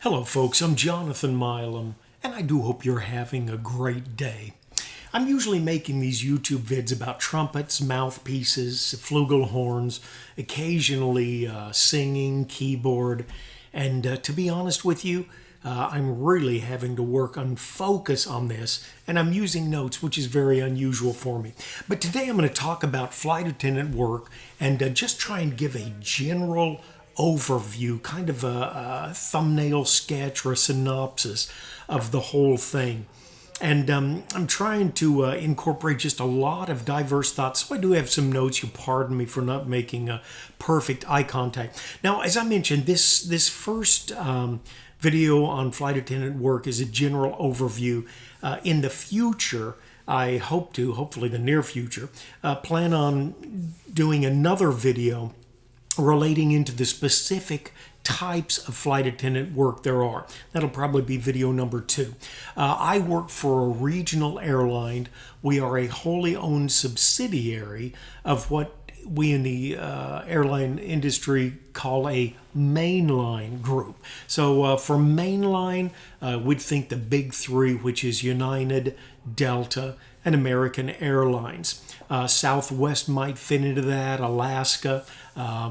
Hello folks, I'm Jonathan Milam, and I do hope you're having a great day. I'm usually making these YouTube vids about trumpets, mouthpieces, flugelhorns, occasionally singing, keyboard, and to be honest with you, I'm really having to work on focus on this, and I'm using notes, which is very unusual for me. But today I'm going to talk about flight attendant work and just try and give a general overview, kind of a thumbnail sketch or a synopsis of the whole thing. And I'm trying to incorporate just a lot of diverse thoughts. So I do have some notes. You pardon me for not making perfect eye contact. Now, as I mentioned, this first video on flight attendant work is a general overview. In the future, I hope to, hopefully the near future, plan on doing another video relating into the specific types of flight attendant work there are. That'll probably be video number 2. I work for a regional airline. We are a wholly owned subsidiary of what we in the airline industry call a mainline group. So for mainline, we'd think the big three, which is United, Delta, and American Airlines. Southwest might fit into that, Alaska,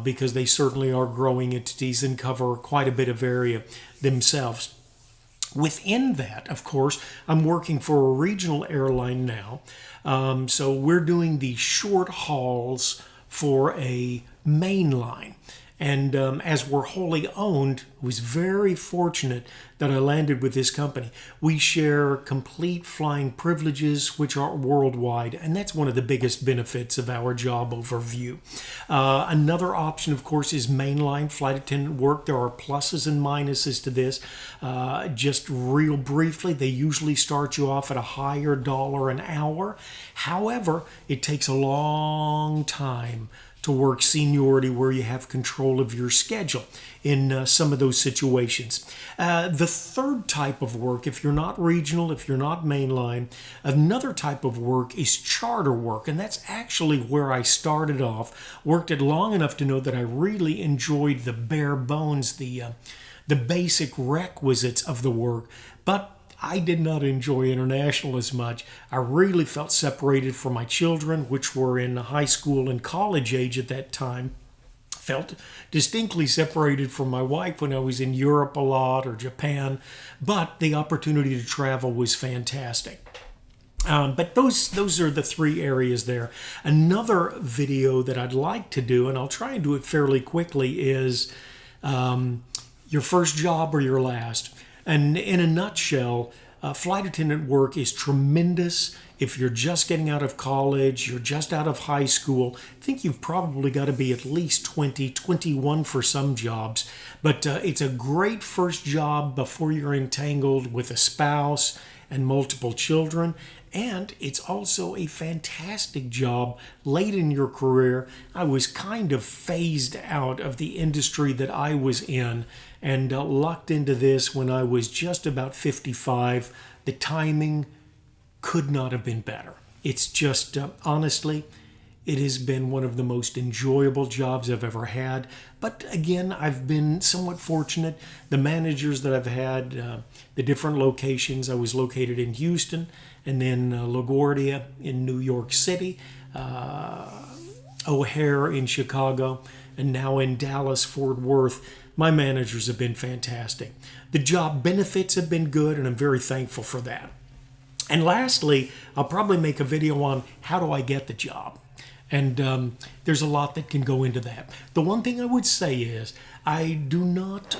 because they certainly are growing entities and cover quite a bit of area themselves. Within that, of course, I'm working for a regional airline now. So we're doing the short hauls for a mainline. And as we're wholly owned, I was very fortunate that I landed with this company. We share complete flying privileges, which are worldwide, and that's one of the biggest benefits of our job overview. Another option, of course, is mainline flight attendant work. There are pluses and minuses to this. Just real briefly, they usually start you off at a higher dollar an hour. However, it takes a long time to work seniority where you have control of your schedule in some of those situations. The third type of work, if you're not regional, if you're not mainline, another type of work is charter work, and that's actually where I started off. Worked it long enough to know that I really enjoyed the bare bones, the basic requisites of the work, but I did not enjoy international as much. I really felt separated from my children, which were in high school and college age at that time. Felt distinctly separated from my wife when I was in Europe a lot or Japan, but the opportunity to travel was fantastic. But those are the 3 areas there. Another video that I'd like to do, and I'll try and do it fairly quickly, is your first job or your last. And in a nutshell, flight attendant work is tremendous. If you're just getting out of college, you're just out of high school, I think you've probably got to be at least 20, 21 for some jobs. But it's a great first job before you're entangled with a spouse and multiple children. And it's also a fantastic job late in your career. I was kind of phased out of the industry that I was in and lucked into this when I was just about 55. The timing could not have been better. It's just, honestly, it has been one of the most enjoyable jobs I've ever had. But again, I've been somewhat fortunate. The managers that I've had, the different locations, I was located in Houston and then LaGuardia in New York City, O'Hare in Chicago, and now in Dallas, Fort Worth. My managers have been fantastic. The job benefits have been good, and I'm very thankful for that. And lastly, I'll probably make a video on how do I get the job. And there's a lot that can go into that. The one thing I would say is I do not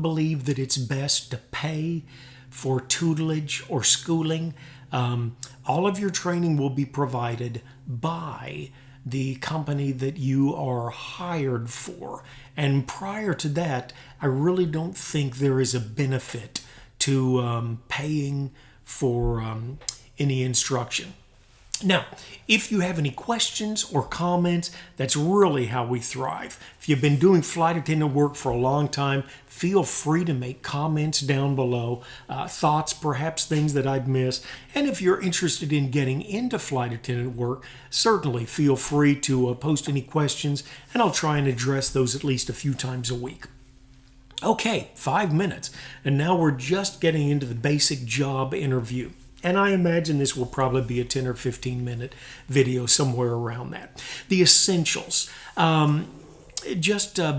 believe that it's best to pay for tutelage or schooling. All of your training will be provided by the company that you are hired for. And prior to that, I really don't think there is a benefit to paying for any instruction. Now, if you have any questions or comments, that's really how we thrive. If you've been doing flight attendant work for a long time, feel free to make comments down below, thoughts, perhaps things that I'd miss. And if you're interested in getting into flight attendant work, certainly feel free to post any questions, and I'll try and address those at least a few times a week. Okay, 5 minutes. And now we're just getting into the basic job interview. And I imagine this will probably be a 10 or 15 minute video, somewhere around that. The essentials.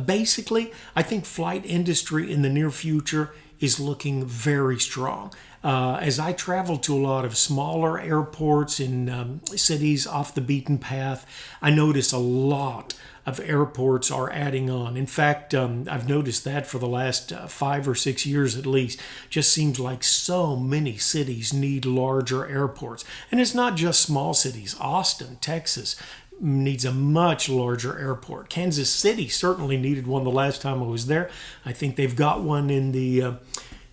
Basically, I think flight industry in the near future is looking very strong. As I travel to a lot of smaller airports in cities off the beaten path, I notice a lot of airports are adding on. In fact, I've noticed that for the last 5 or 6 years at least. Just seems like so many cities need larger airports. And it's not just small cities. Austin, Texas needs a much larger airport. Kansas City certainly needed one the last time I was there. I think they've got one in the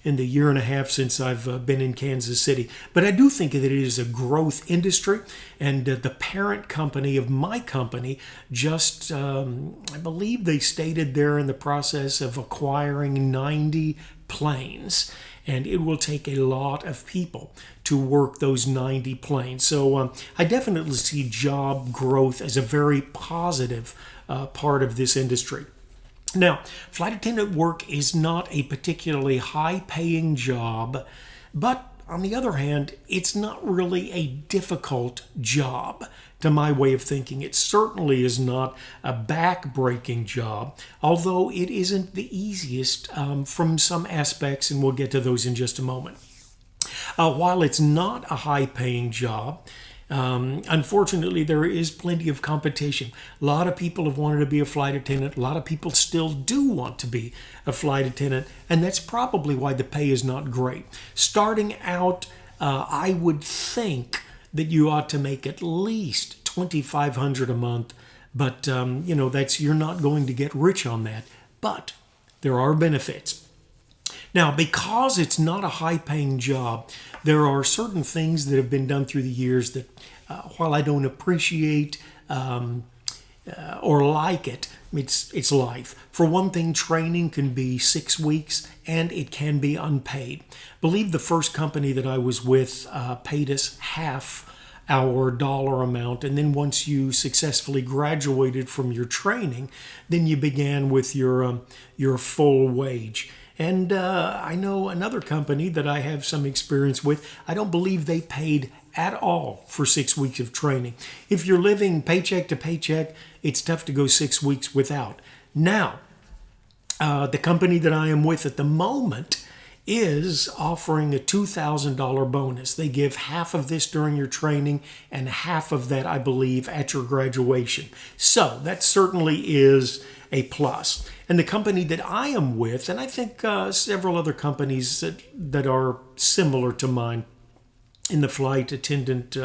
year and a half since I've been in Kansas City. But I do think that it is a growth industry, and the parent company of my company just, I believe they stated they're in the process of acquiring 90 planes, and it will take a lot of people to work those 90 planes. So I definitely see job growth as a very positive part of this industry. Now, flight attendant work is not a particularly high-paying job, but on the other hand, it's not really a difficult job to my way of thinking. It certainly is not a back-breaking job, although it isn't the easiest from some aspects, and we'll get to those in just a moment. While it's not a high-paying job, unfortunately, there is plenty of competition. A lot of people have wanted to be a flight attendant. A lot of people still do want to be a flight attendant, and that's probably why the pay is not great. Starting out, I would think that you ought to make at least $2,500 a month, but that's, you're not going to get rich on that. But there are benefits. Now, because it's not a high-paying job, there are certain things that have been done through the years that, while I don't appreciate or like it, it's life. For one thing, training can be 6 weeks, and it can be unpaid. I believe the first company that I was with paid us half our dollar amount, and then once you successfully graduated from your training, then you began with your full wage. And I know another company that I have some experience with. I don't believe they paid at all for 6 weeks of training. If you're living paycheck to paycheck, it's tough to go 6 weeks without. Now, the company that I am with at the moment is offering a $2,000 bonus. They give half of this during your training and half of that, I believe, at your graduation. So that certainly is a plus. And the company that I am with, and I think several other companies that are similar to mine in the flight attendant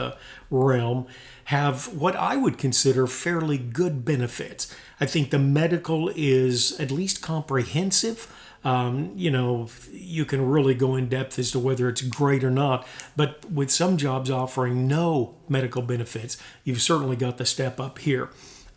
realm, have what I would consider fairly good benefits. I think the medical is at least comprehensive. You can really go in depth as to whether it's great or not, but with some jobs offering no medical benefits, you've certainly got the step up here.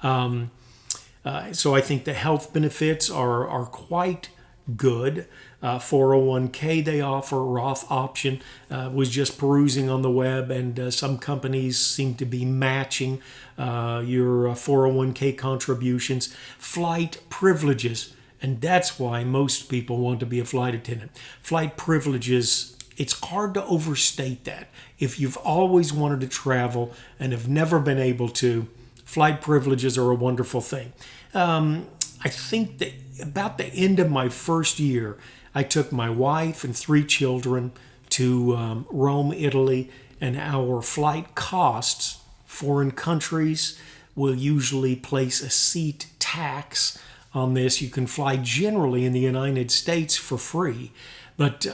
So I think the health benefits are quite good. 401k they offer, Roth option. Was just perusing on the web, and some companies seem to be matching your 401k contributions. Flight privileges, and that's why most people want to be a flight attendant. Flight privileges, it's hard to overstate that. If you've always wanted to travel and have never been able to, flight privileges are a wonderful thing. I think that about the end of my first year, I took my wife and 3 children to Rome, Italy, and our flight costs. Foreign countries will usually place a seat tax on this. You can fly generally in the United States for free, but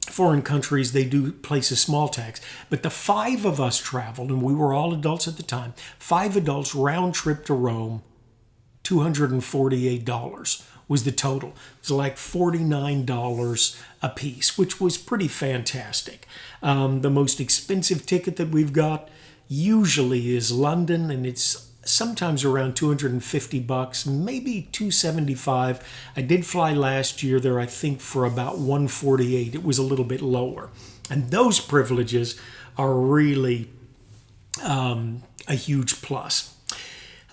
foreign countries, they do place a small tax. But the 5 of us traveled, and we were all adults at the time, 5 adults round trip to Rome, $248 was the total. It was like $49 a piece, which was pretty fantastic. The most expensive ticket that we've got usually is London, and it's sometimes around $250, maybe $275. I did fly last year there, I think, for about $148. It was a little bit lower. And those privileges are really a huge plus.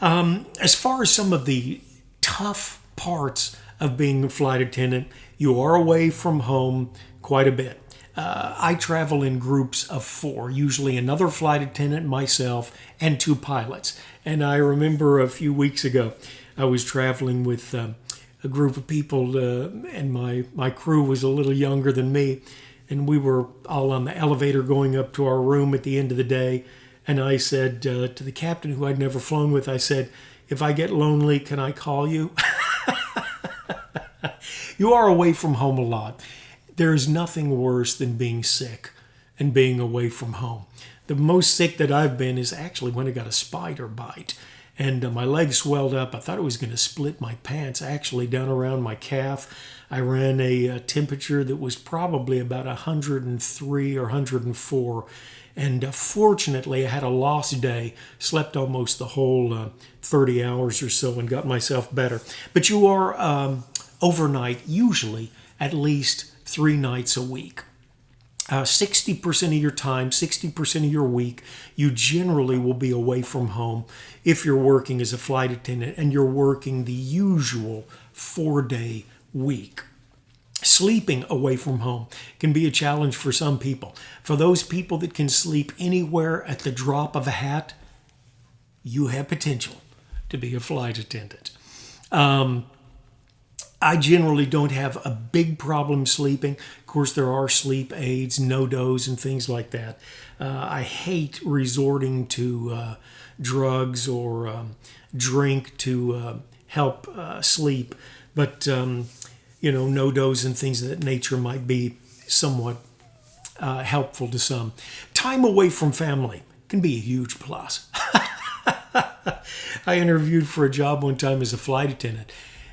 As far as some of the tough parts of being a flight attendant. You are away from home quite a bit. I travel in groups of 4, usually another flight attendant, myself, and 2 pilots. And I remember a few weeks ago, I was traveling with a group of people, and my crew was a little younger than me. And we were all on the elevator going up to our room at the end of the day. And I said to the captain, who I'd never flown with, I said, "If I get lonely, can I call you?" You are away from home a lot. There is nothing worse than being sick and being away from home. The most sick that I've been is actually when I got a spider bite. And my leg swelled up. I thought it was going to split my pants, actually, down around my calf. I ran a temperature that was probably about 103 or 104. And fortunately, I had a lost day, slept almost the whole 30 hours or so and got myself better. But you are overnight, usually at least 3 nights a week. 60% of your time, 60% of your week, you generally will be away from home if you're working as a flight attendant and you're working the usual 4-day week. Sleeping away from home can be a challenge for some people. For those people that can sleep anywhere at the drop of a hat, you have potential to be a flight attendant. I generally don't have a big problem sleeping. Of course, there are sleep aids, no-dos, and things like that. I hate resorting to drugs or drink to help sleep. But, no-dos and things of that nature might be somewhat helpful to some. Time away from family can be a huge plus. I interviewed for a job one time as a flight attendant.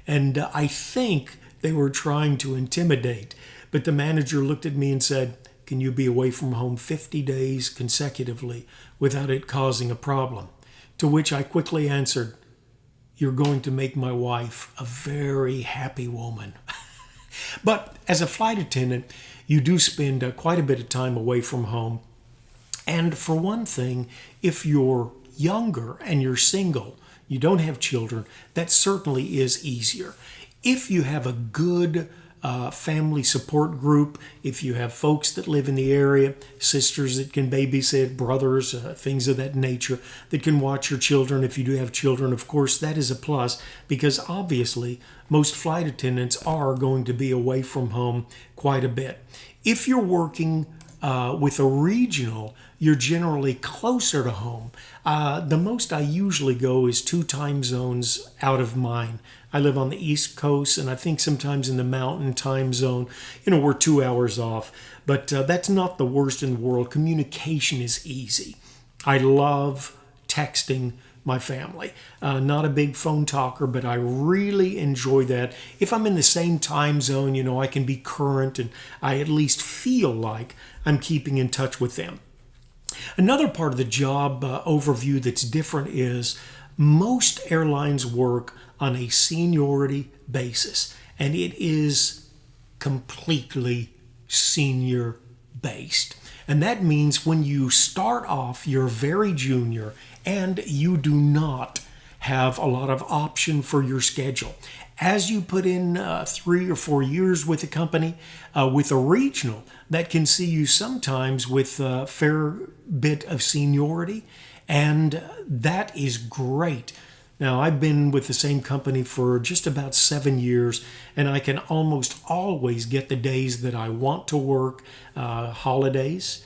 And I think they were trying to intimidate. But the manager looked at me and said, "Can you be away from home 50 days consecutively without it causing a problem?" To which I quickly answered, "You're going to make my wife a very happy woman." But as a flight attendant, you do spend quite a bit of time away from home. And for one thing, if you're younger and you're single, you don't have children, that certainly is easier. If you have a good family support group, if you have folks that live in the area, sisters that can babysit, brothers, things of that nature, that can watch your children, if you do have children, of course, that is a plus, because obviously most flight attendants are going to be away from home quite a bit. If you're working with a regional, you're generally closer to home. The most I usually go is 2 time zones out of mine. I live on the East Coast, and I think sometimes in the Mountain Time Zone, we're 2 hours off. But that's not the worst in the world. Communication is easy. I love texting my family. Not a big phone talker, but I really enjoy that. If I'm in the same time zone, I can be current, and I at least feel like I'm keeping in touch with them. Another part of the job overview that's different is most airlines work on a seniority basis, and it is completely senior based. And that means when you start off, you're very junior and you do not have a lot of option for your schedule. As you put in 3 or 4 years with a company, with a regional, that can see you sometimes with a fair bit of seniority, and that is great. Now, I've been with the same company for just about 7 years, and I can almost always get the days that I want to work, holidays,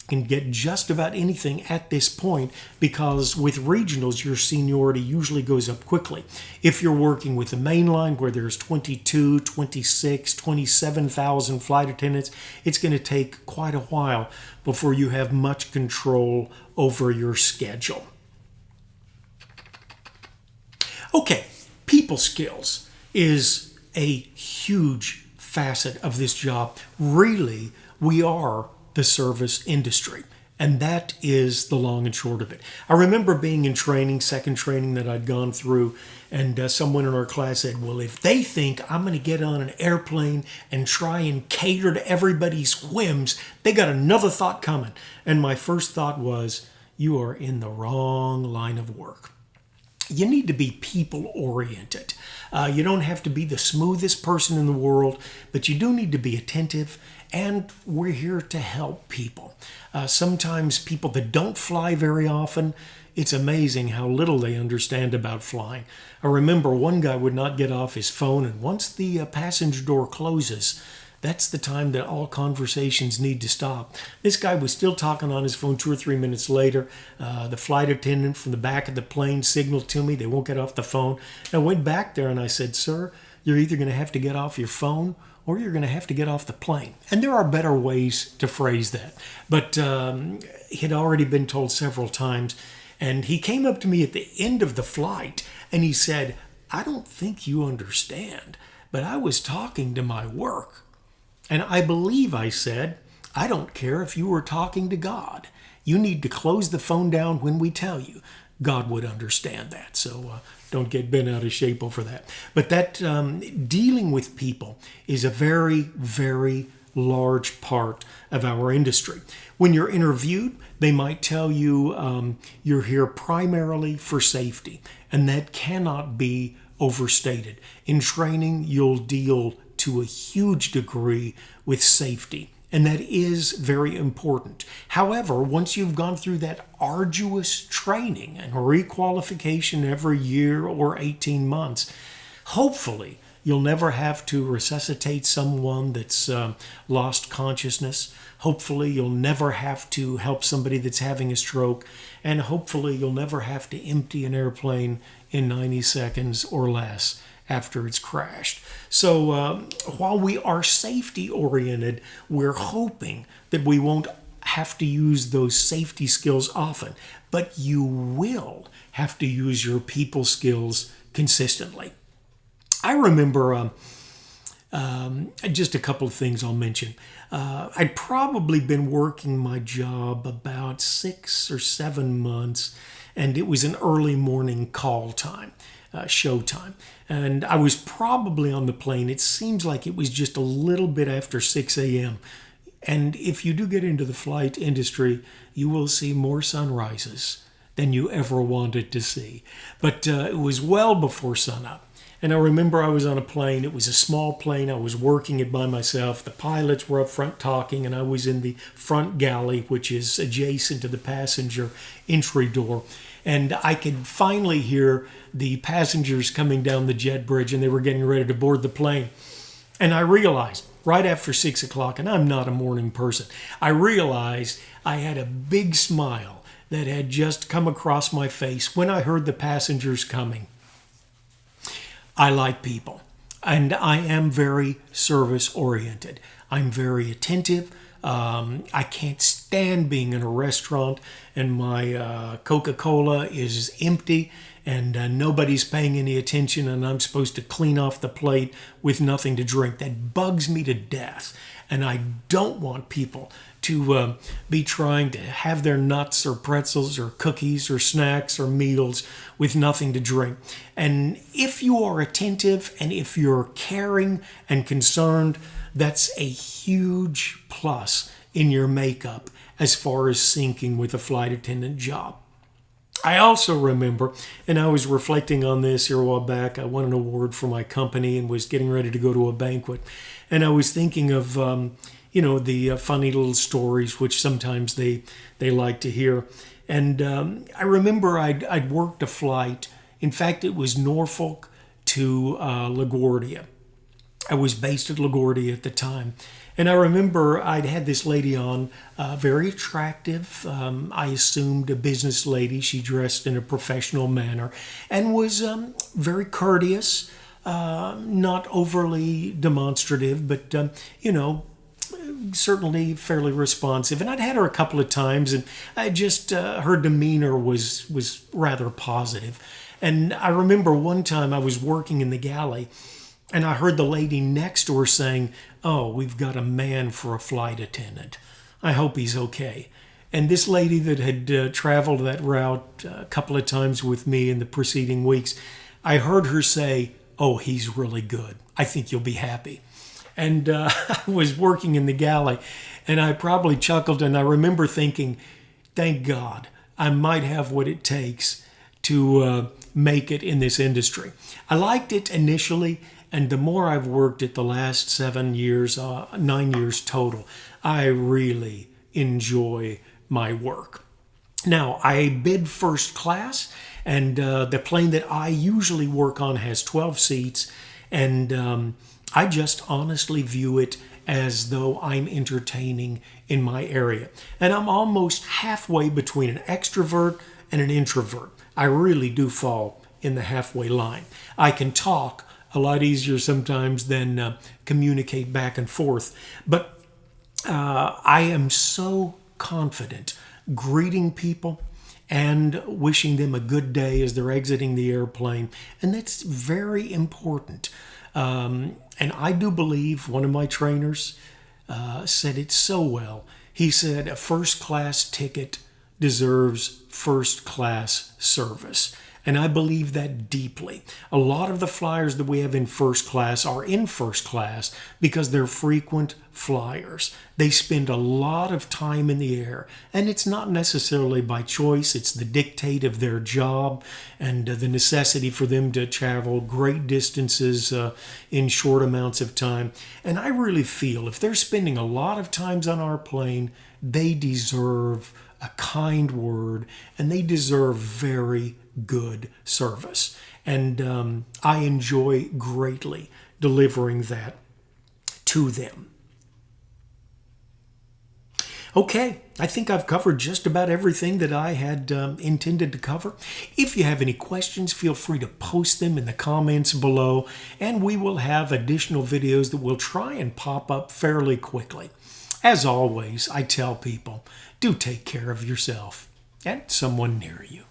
can get just about anything at this point, because with regionals, your seniority usually goes up quickly. If you're working with the main line where there's 22, 26, 27,000 flight attendants, it's going to take quite a while before you have much control over your schedule. Okay, people skills is a huge facet of this job. Really, we are the service industry, and that is the long and short of it. I remember being in training, second training that I'd gone through, and someone in our class said, "Well, if they think I'm going to get on an airplane and try and cater to everybody's whims, they got another thought coming." And my first thought was, you are in the wrong line of work. you need to be people oriented. You don't have to be the smoothest person in the world, but you do need to be attentive, and we're here to help people. Sometimes people that don't fly very often, it's amazing how little they understand about flying. I remember one guy would not get off his phone, and once the passenger door closes, that's the time that all conversations need to stop. This guy was still talking on his phone 2 or 3 minutes later. The flight attendant from the back of the plane signaled to me they won't get off the phone. I went back there and I said, "Sir, you're either going to have to get off your phone or you're going to have to get off the plane." And there are better ways to phrase that. But he had already been told several times. And he came up to me at the end of the flight and he said, "I don't think you understand, but I was talking to my work." And I believe I said, "I don't care if you were talking to God. You need to close the phone down when we tell you." God would understand that. So don't get bent out of shape over that. But that dealing with people is a very, very large part of our industry. When you're interviewed, they might tell you you're here primarily for safety, and that cannot be overstated. In training, you'll deal to a huge degree with safety, and that is very important. However, once you've gone through that arduous training and requalification every year or 18 months, hopefully you'll never have to resuscitate someone that's lost consciousness. Hopefully you'll never have to help somebody that's having a stroke, and hopefully you'll never have to empty an airplane in 90 seconds or less after it's crashed. So while we are safety oriented, we're hoping that we won't have to use those safety skills often, but you will have to use your people skills consistently. I remember just a couple of things I'll mention. I'd probably been working my job about 6 or 7 months, and it was an early morning call time. Show time. And I was probably on the plane. It seems like it was just a little bit after 6 a.m. And if you do get into the flight industry, you will see more sunrises than you ever wanted to see. But it was well before sunup. And I remember I was on a plane. It was a small plane. I was working it by myself. The pilots were up front talking, and I was in the front galley, which is adjacent to the passenger entry door. And I could finally hear the passengers coming down the jet bridge, and they were getting ready to board the plane. And I realized right after 6 o'clock, and I'm not a morning person, I realized I had a big smile that had just come across my face when I heard the passengers coming. I like people, and I am very service oriented. I'm very attentive. I can't stand being in a restaurant and my Coca-Cola is empty and nobody's paying any attention, and I'm supposed to clean off the plate with nothing to drink. That bugs me to death, and I don't want people to be trying to have their nuts or pretzels or cookies or snacks or meals with nothing to drink. And if you are attentive and if you're caring and concerned, that's a huge plus in your makeup as far as syncing with a flight attendant job. I also remember, and I was reflecting on this here a while back, I won an award for my company and was getting ready to go to a banquet. And I was thinking of, the funny little stories, which sometimes they like to hear. And I remember I'd worked a flight. In fact, it was Norfolk to LaGuardia. I was based at LaGuardia at the time. And I remember I'd had this lady on, very attractive, I assumed a business lady. She dressed in a professional manner and was very courteous, not overly demonstrative, but, certainly fairly responsive. And I'd had her a couple of times, and I just, her demeanor was rather positive. And I remember one time I was working in the galley, and I heard the lady next to her saying, "Oh, we've got a man for a flight attendant. I hope he's okay." And this lady that had traveled that route a couple of times with me in the preceding weeks, I heard her say, "Oh, he's really good. I think you'll be happy." And I was working in the galley, and I probably chuckled, and I remember thinking, thank God, I might have what it takes to make it in this industry. I liked it initially, and the more I've worked it the last 7 years, 9 years total, I really enjoy my work. Now, I bid first class, and the plane that I usually work on has 12 seats, and I just honestly view it as though I'm entertaining in my area. And I'm almost halfway between an extrovert and an introvert. I really do fall in the halfway line. I can talk a lot easier sometimes than communicate back and forth, but I am so confident greeting people and wishing them a good day as they're exiting the airplane, and that's very important. And I do believe one of my trainers said it so well. He said a first class ticket deserves first class service. And I believe that deeply. A lot of the flyers that we have in first class are in first class because they're frequent flyers. They spend a lot of time in the air, and it's not necessarily by choice. It's the dictate of their job and the necessity for them to travel great distances in short amounts of time. And I really feel if they're spending a lot of times on our plane, they deserve a kind word, and they deserve very good service. And I enjoy greatly delivering that to them. Okay, I think I've covered just about everything that I had intended to cover. If you have any questions, feel free to post them in the comments below, and we will have additional videos that will try and pop up fairly quickly. As always, I tell people, do take care of yourself and someone near you.